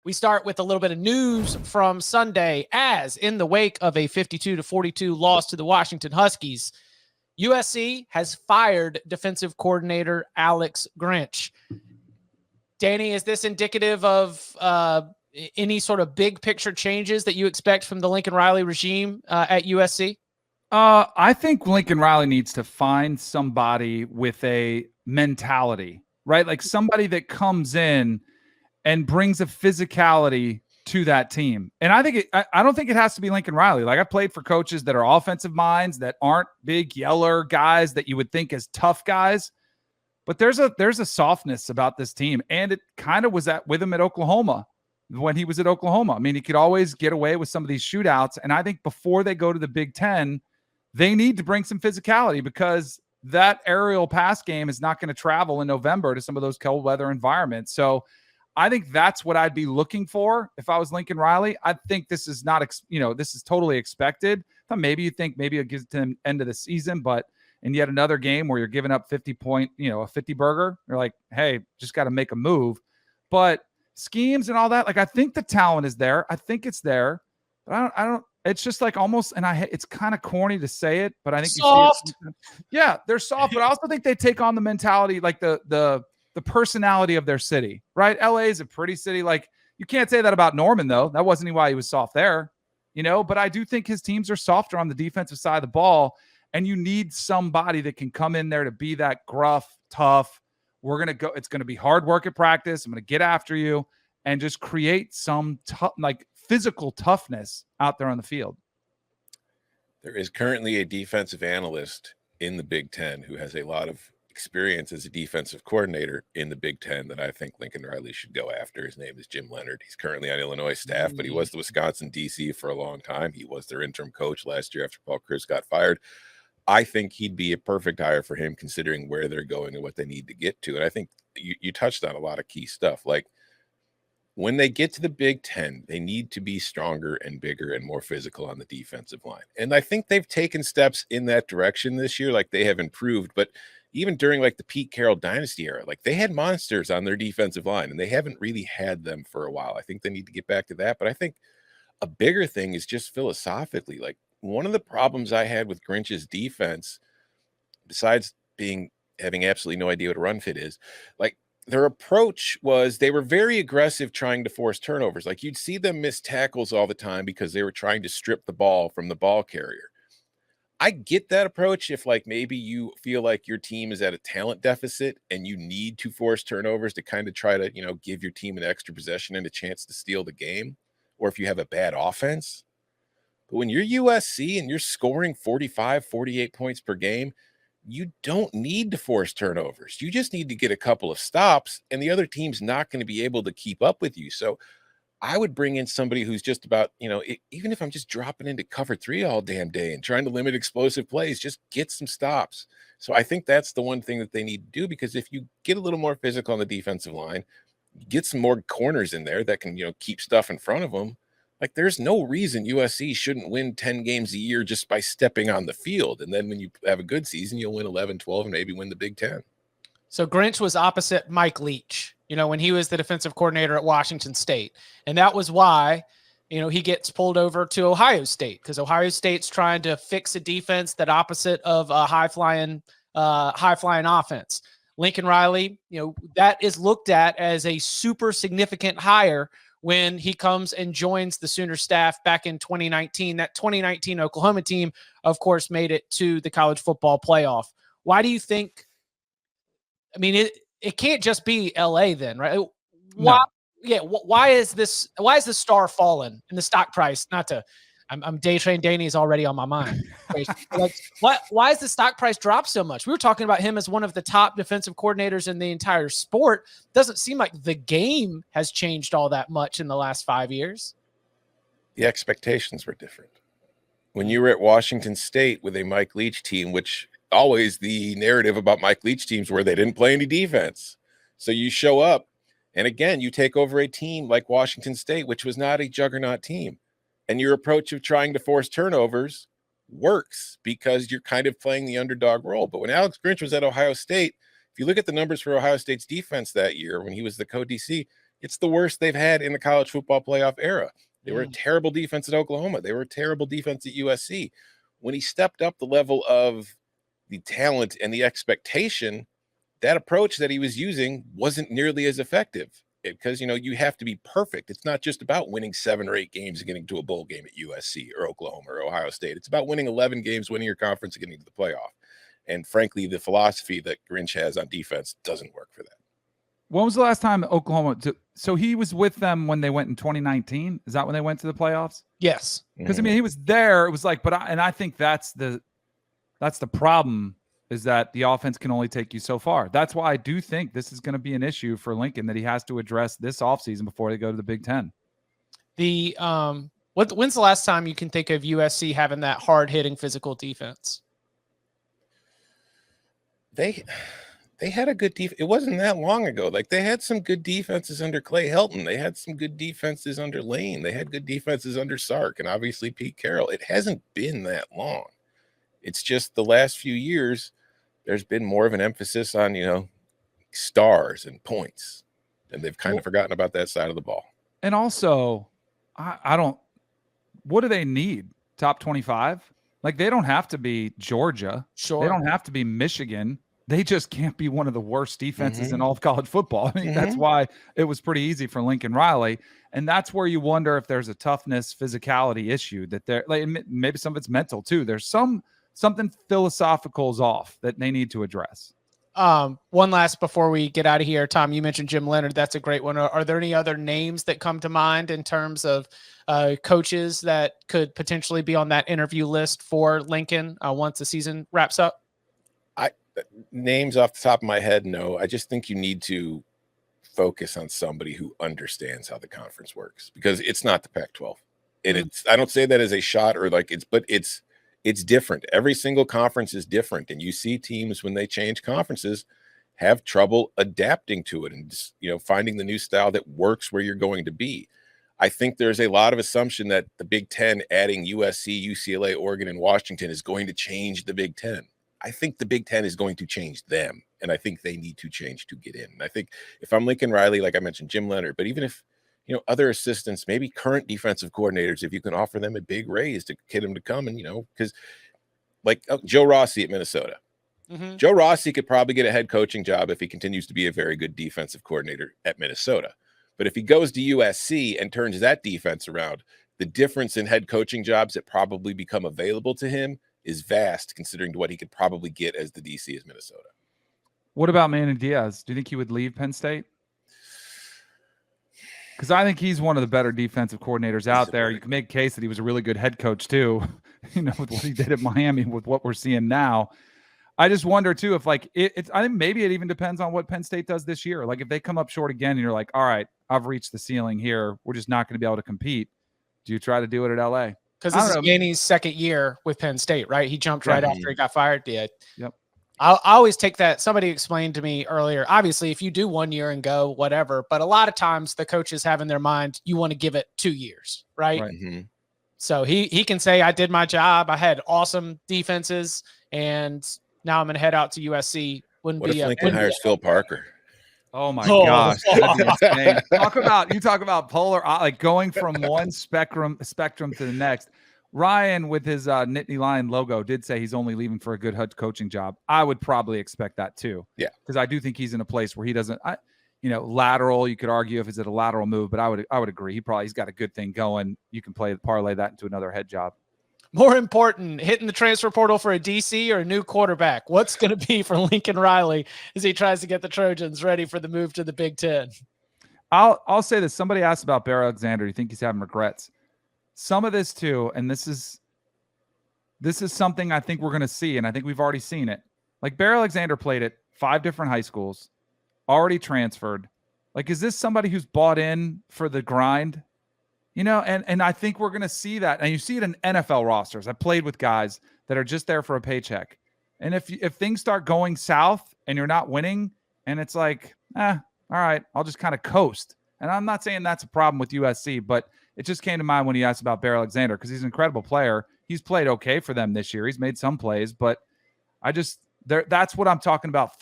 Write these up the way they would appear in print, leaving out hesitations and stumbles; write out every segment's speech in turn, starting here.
We start with a little bit of news from Sunday, as in the wake of a 52-42 loss to the Washington Huskies, USC has fired defensive coordinator Alex Grinch. Danny, is this indicative of any sort of big picture changes that you expect from the Lincoln Riley regime at USC? I think Lincoln Riley needs to find somebody with a mentality, right? Like somebody that comes in and brings a physicality to that team. And I don't think it has to be Lincoln Riley. Like I played for coaches that are offensive minds that aren't big yeller guys that you would think as tough guys. But there's a softness about this team. And it kind of was with him at Oklahoma when he was at Oklahoma. I mean, he could always get away with some of these shootouts. And I think before they go to the Big Ten, they need to bring some physicality because that aerial pass game is not going to travel in November to some of those cold weather environments. So I think that's what I'd be looking for if I was Lincoln Riley. I think this is not, this is totally expected. Maybe you think maybe it gets to the end of the season, but in yet another game where you're giving up 50-point, a 50 burger, you're like, hey, just got to make a move. But schemes and all that, like I think the talent is there. I think it's there, but I don't. It's just like almost, and it's kind of corny to say it, but I think soft. You see it. Yeah, they're soft, but I also think they take on the mentality, like the personality of their city, right? LA is a pretty city. Like you can't say that about Norman though. That wasn't why he was soft there, but I do think his teams are softer on the defensive side of the ball. And you need somebody that can come in there to be that gruff, tough. It's going to be hard work at practice. I'm going to get after you and just create some physical toughness out there on the field. There is currently a defensive analyst in the Big Ten who has a lot of experience as a defensive coordinator in the Big Ten that I think Lincoln Riley should go after. His name is Jim Leonard. He's currently on Illinois staff, but he was the Wisconsin DC for a long time. He was their interim coach last year after Paul Chryst got fired. I think he'd be a perfect hire for him considering where they're going and what they need to get to. And I think you touched on a lot of key stuff. Like when they get to the Big Ten, they need to be stronger and bigger and more physical on the defensive line. And I think they've taken steps in that direction this year. Like they have improved, but even during like the Pete Carroll dynasty era, like they had monsters on their defensive line and they haven't really had them for a while. I think they need to get back to that. But I think a bigger thing is just philosophically, like one of the problems I had with Grinch's defense, besides having absolutely no idea what a run fit is, like their approach was they were very aggressive trying to force turnovers. Like you'd see them miss tackles all the time because they were trying to strip the ball from the ball carrier. I get that approach if like maybe you feel like your team is at a talent deficit and you need to force turnovers to kind of try to, give your team an extra possession and a chance to steal the game, or if you have a bad offense. But when you're USC and you're scoring 45, 48 points per game, you don't need to force turnovers. You just need to get a couple of stops, and the other team's not going to be able to keep up with you. So I would bring in somebody who's just about, even if I'm just dropping into cover 3 all damn day and trying to limit explosive plays, just get some stops. So I think that's the one thing that they need to do, because if you get a little more physical on the defensive line, get some more corners in there that can, keep stuff in front of them. Like there's no reason USC shouldn't win 10 games a year just by stepping on the field. And then when you have a good season, you'll win 11, 12, and maybe win the Big Ten. So Grinch was opposite Mike Leach, when he was the defensive coordinator at Washington State. And that was why, he gets pulled over to Ohio State, because Ohio State's trying to fix a defense that opposite of a high-flying offense. Lincoln Riley, that is looked at as a super significant hire when he comes and joins the Sooner staff back in 2019. That 2019 Oklahoma team, of course, made it to the college football playoff. Why do you think? I mean, it can't just be LA then, right? Why? No. Yeah. Why is this? Why is the star fallen in the stock price? I'm day train Danny is already on my mind. Like, why is the stock price drop so much? We were talking about him as one of the top defensive coordinators in the entire sport. Doesn't seem like the game has changed all that much in the last 5 years. The expectations were different. When you were at Washington State with a Mike Leach team, which always the narrative about Mike Leach teams were they didn't play any defense. So you show up and again, you take over a team like Washington State, which was not a juggernaut team. And your approach of trying to force turnovers works because you're kind of playing the underdog role. But when Alex Grinch was at Ohio State, if you look at the numbers for Ohio State's defense that year when he was the co-DC, It's the worst they've had in the college football playoff era. They were a terrible defense at Oklahoma. They were a terrible defense at USC. When he stepped up the level of the talent and the expectation, that approach that he was using wasn't nearly as effective because, you have to be perfect. It's not just about winning 7 or 8 games and getting to a bowl game at USC or Oklahoma or Ohio State. It's about winning 11 games, winning your conference, and getting to the playoff. And frankly, the philosophy that Grinch has on defense doesn't work for that. When was the last time Oklahoma? So he was with them when they went in 2019. Is that when they went to the playoffs? Yes. Because he was there. It was like, I think that's the problem, is that the offense can only take you so far. That's why I do think this is going to be an issue for Lincoln that he has to address this offseason before they go to the Big Ten. When's the last time you can think of USC having that hard hitting physical defense? They had a good defense. It wasn't that long ago. Like, they had some good defenses under Clay Helton. They had some good defenses under Lane. They had good defenses under Sark and obviously Pete Carroll. It hasn't been that long. It's just the last few years, there's been more of an emphasis on, stars and points. And they've kind of forgotten about that side of the ball. And also, what do they need? Top 25? Like, they don't have to be Georgia. Sure. They don't have to be Michigan. They just can't be one of the worst defenses in all of college football. I mean, that's why it was pretty easy for Lincoln Riley. And that's where you wonder if there's a toughness, physicality issue that they're like, maybe some of it's mental too. There's something philosophical is off that they need to address. One last before we get out of here, Tom, you mentioned Jim Leonard. That's a great one. Are there any other names that come to mind in terms of coaches that could potentially be on that interview list for Lincoln once the season wraps up? Names off the top of my head, no. I just think you need to focus on somebody who understands how the conference works, because it's not the Pac-12. And I don't say that as a shot or but it's different. Every single conference is different. And you see teams, when they change conferences, have trouble adapting to it and just, finding the new style that works where you're going to be. I think there's a lot of assumption that the Big Ten adding USC, UCLA, Oregon, and Washington is going to change the Big Ten. I think the Big Ten is going to change them, and I think they need to change to get in. And I think if I'm Lincoln Riley, like I mentioned, Jim Leonard, but even if, other assistants, maybe current defensive coordinators, if you can offer them a big raise to get them to come and, because Joe Rossi at Minnesota. Joe Rossi could probably get a head coaching job if he continues to be a very good defensive coordinator at Minnesota. But if he goes to USC and turns that defense around, the difference in head coaching jobs that probably become available to him is vast, considering what he could probably get as the DC as Minnesota. What about Manny Diaz? Do you think he would leave Penn State? Because I think he's one of the better defensive coordinators out there. You can make a case that he was a really good head coach too, with what he did at Miami, with what we're seeing now. I just wonder too if I think maybe it even depends on what Penn State does this year. Like, if they come up short again and you're like, all right, I've reached the ceiling here, we're just not going to be able to compete. Do you try to do it at LA? Because this is Manny's second year with Penn State, right? He jumped right after he got fired. Yeah. Yep. I always take that. Somebody explained to me earlier, obviously, if you do 1 year and go, whatever, but a lot of times the coaches have in their mind, you want to give it 2 years, right? So he can say, I did my job. I had awesome defenses, and now I'm going to head out to USC. What if Lincoln hires Phil Parker? Oh my gosh. You talk about polar, like going from one spectrum to the next. Ryan, with his Nittany Lion logo, did say he's only leaving for a good head coaching job. I would probably expect that too. Yeah. Because I do think he's in a place where he doesn't, lateral, you could argue if it's at a lateral move, but I would agree. He's got a good thing going. You can parlay that into another head job. More important, hitting the transfer portal for a DC or a new quarterback? What's going to be for Lincoln Riley as he tries to get the Trojans ready for the move to the Big Ten? I'll say this. Somebody asked about Bear Alexander. Do you think he's having regrets? Some of this too, and this is something I think we're going to see, and I think we've already seen it. Like, Bear Alexander played at 5 different high schools, already transferred. Like, is this somebody who's bought in for the grind? And I think we're going to see that. And you see it in NFL rosters. I played with guys that are just there for a paycheck. And if things start going south and you're not winning, and it's like, all right, I'll just kind of coast. And I'm not saying that's a problem with USC, but it just came to mind when he asked about Bear Alexander, because he's an incredible player. He's played okay for them this year. He's made some plays, but That's what I'm talking about.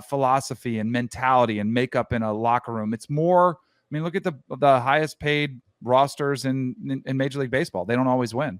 Philosophy and mentality and makeup in a locker room. It's more. I mean, look at the highest paid rosters in Major League Baseball. They don't always win.